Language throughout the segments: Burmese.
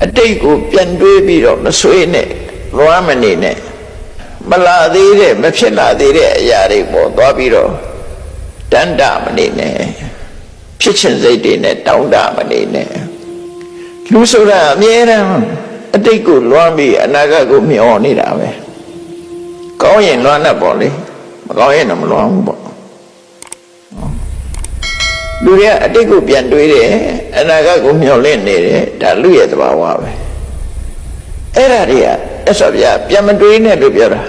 အတိတ်ကိုပြန်တွေးပြီးတော့မဆွေးနဲ့သွားမနေနဲ့မလာသေးတဲ့မဖြစ်လာသေးတဲ့အရာတွေပေါ်သွားပြီးတော့တန်တာမနေနဲ့ဖြစ်ချင်စိတ်တွေနဲ့တောင်းတမနေနဲ့လူဆိုတာအမြဲတမ်းအတိတ်ကိုလွမ်းပြီးအနာဂတ်ကိုမျှော်နေတာပဲကောင်းရင်လွမ်းတတ်ပေါ့လေမကောင်းရင်တော့မလွမ်းဘူးပေါ့လူတွေကအတိတ်ကိုပြန်တွေးတယ်အနာဂတ်ကိုမျှော်လင့်နေတယ်ဒါလူရဲ့သဘာဝပဲအဲ့ဒါတွေကအဲ့ဆိုဗျာပြန်မတွေးနဲ့လို့ပြောတာ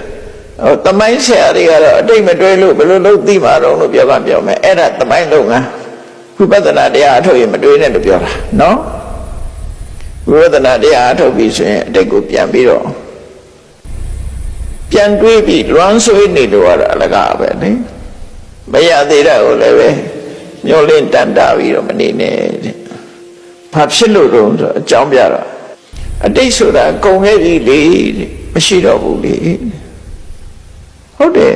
သမိုင်းဆရာတွေကတော့အတိတ်မတွေးလို့ဘယ်လိုလုပ်သိမှာတော့လို့ပြောမယ်အဲ့ဒါသမိုင်းလုပ်ငန်းဝိပဿနာတရားအထုတ်ရင်မတွေးနဲ့လို့ပြောတာနော်ဝိပဿနာတရားအထုတ်ပြီးဆိုရင်အတိတ်ကိုပြန်ပြီးတော့ပြန်တွေးပြီးလွမ်းဆွေးနေလို့ရတာအလကားပဲလေမရသေးတာကိုလည်းပဲမျောလင့်တန်တာပြီးတော့မနေနဲ့တဲ့ဘာဖြစ်လို့တော့ဆိုအကြောင်းပြတော့အတိတ်ဆိုတာကုန်ခဲ့ပြီလေမရှိတော့ဘူးလေဟုတ်တယ်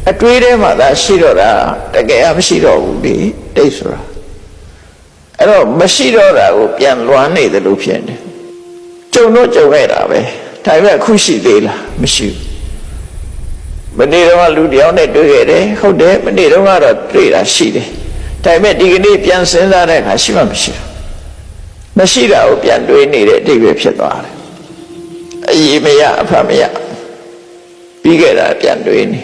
အတွေးထဲမှာသာရှိတော့တာတကယ်မရှိတော့ဘူးလေတိတ်ဆိုတာအဲ့တော့မရှိတော့တာကိုပြန်လွမ်းနေတယ်လို့ဖြစ်နေကြုံတော့ကြုံခဲ့တာပဲဒါပေမဲ့အခုရှိသေးလားမရှိဘူးမနေ့တော့လူတယောက်နဲ့တွေ့ခဲ့တယ်ဟုတ်တယ်မနေ့တော့ကတော့တွေ့တာရှိတယ်ဒါပေမဲ့ဒီကနေ့ပြန်စဉ်းစားတဲ့အခါရှိမှမရှိဘူးမရှိတာကိုပြန်တွေးနေတဲ့အတိတ်ပဲဖြစ်သွားတယ်အရေးမရအဖမရပြီးခဲ့တာပြန်တွေးနေ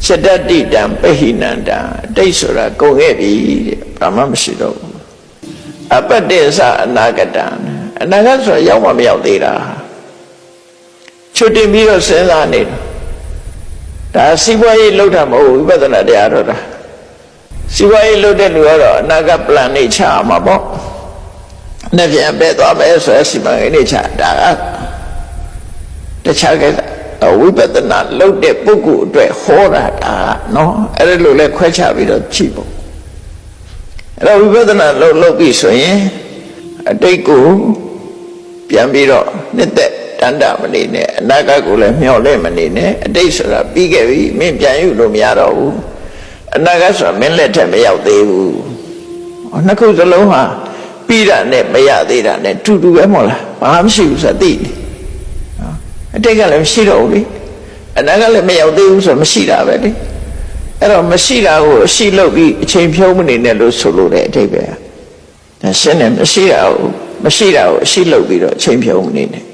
စတ္တတိတံပဟိနန္တံအတိတ်ဆိုတာကုန်ခဲ့ပြီတဲ့ဘာမှမရှိတော့ဘူးအပတ္တိသအနာဂတံအနာဂတ်ဆိုတာရောက်မှမရောက်သေးတာချွတ်တင်ပြီးတော့စဉ်းစားနေတာဒါစီးပွားရေးလုပ်တာမဟုတ်ဝိပဿနာတရားတော့တာစီးပွားရေးလုပ်တဲ့လူကတော့အနာဂတ် plan နေချမှာပေါ့နှစ်ပြန်ပဲသွားမယ်ဆိုရစီမံကိန်းနေချဒါကတခြားကိစ္စဝိပဿနာလုပ်တဲ့ပုဂ္ဂိုလ်အတွက်ဟောတာဒါနော်အဲ့ဒါလိုလဲခွဲခြားပြီးတော့ကြည့်ပေါ့အဲ့တော့ဝိပဿနာလုပ်ပြီးဆိုရင်အတိတ်ကိုပြန်ပြီးတော့နှစ်သက်တန်တာမနေနဲ့အနာဂတ်ကိုလည်းမျှော်လင့်မနေနဲ့အတိတ်ဆိုတာပြီးခဲ့ပြီမင်းပြန်ယူလို့မရတော့ဘူးအနာဂတ်ဆိုတာမင်းလက်ထက်မရောက်သေးဘူးနှစ်ခုစလုံးဟာပြီးတာနဲ့မရသေးတာနဲ့တူတူပဲမဟုတ်လားဘာမှမရှိဘူးဆိုတာသိနေအတိတ်ကလည်းမရှိတော့ဘူးလေအနာဂတ်လည်းမရောက်သေးဘူးဆိုမရှိတာပဲလေအဲ့တော့မရှိတာကိုအရှိလုပ်ပြီးအချိန်ဖြုံးမနေနဲ့လို့ဆိုလို့တဲ့အတိတ်ပဲဒါရှင်းတယ်မရှိတာကိုအရှိလုပ်ပြီးတော့အချိန်ဖြုံးမနေနဲ့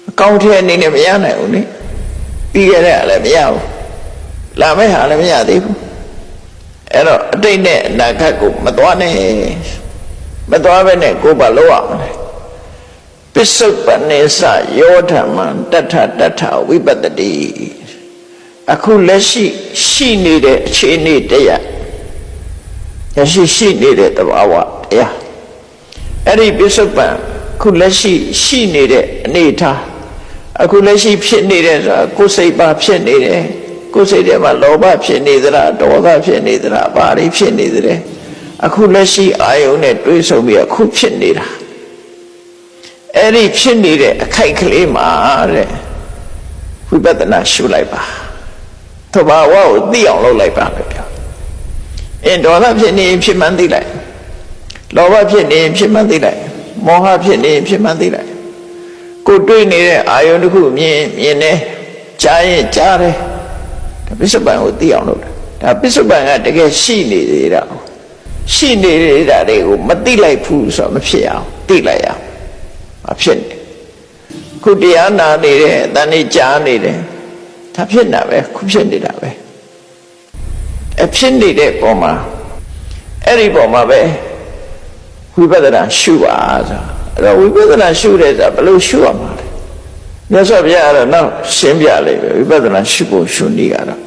အကောင့်ထဲအနေနဲ့မရနိုင်ဘူးလေပြီးခဲ့တဲ့ဟာလည်းမရဘူးလာမယ့်ဟာလည်းမရသေးဘူးအဲ့တော့အတိတ်နဲ့အနာဂတ်ကိုမသွားနဲ့မသွားဘဲနဲ့ကိုယ်ပါလို့ရမလဲပစ္စုပန်နေစယောဓမ္မတထဝိပတ္တိအခုလက်ရှိနေတဲ့အခြေအနေတရားရှိနေတဲ့သဘာဝတရားအဲ့ဒီပစ္စုပန်အခုလက်ရှိနေတဲ့အနေထားအခုလက်ရှိဖြစ်နေတဲ့ဆိုတာကိုယ်စိတ်ပါဖြစ်နေတယ်ကိုယ်စိတ်ထဲမှာလောဘဖြစ်နေသလားဒေါသဖြစ်နေသလားဘာတွေဖြစ်နေသလဲအခုလက်ရှိအာယုန်နဲ့တွေးဆုံပြီးအခုဖြစ်နေတာအဲ့ဒီဖြစ်နေတဲ့အခိုက်ကလေးမှာတဲ့ဝိပဿနာရှုလိုက်ပါသဘာဝကိုသိအောင်လုပ်လိုက်ပါပဲပြောဒေါသဖြစ်နေဖြစ်မှန်းသိလိုက်လောဘဖြစ်နေဖြစ်မှန်းသိလိုက်မောဟဖြစ်နေဖြစ်မှန်းသိလိုက်ကိုတွေးနေတဲ့အာယုန်တစ်ခုမြင်နေကြားရင်ကြားတယ်ဒါပစ္စုပန်ကိုသိအောင်လုပ်တာဒါပစ္စုပန်ကတကယ်ရှိနေသေးတာရှိနေတာတွေကိုမသိလိုက်ဘူးဆိုတော့မဖြစ်အောင်သိလိုက်အောင်မဖြစ်နေခုတရားနာနေတယ်တန်နေကြားနေတယ်ဒါဖြစ်နေတာပဲခုဖြစ်နေတာပဲအဖြစ်နေတဲ့ပုံမှာအဲ့ဒီပုံမှာပဲဝိပဿနာရှုပါဆိုအဲ့တော့ဝိပဿနာရှုတယ်ဆိုတာဘယ်လိုရှုရမှာလဲမြတ်စွာဘုရားကတော့နောက်ရှင်းပြလိုက်ပဲဝိပဿနာရှုဖို့ရှုနည်းကတော့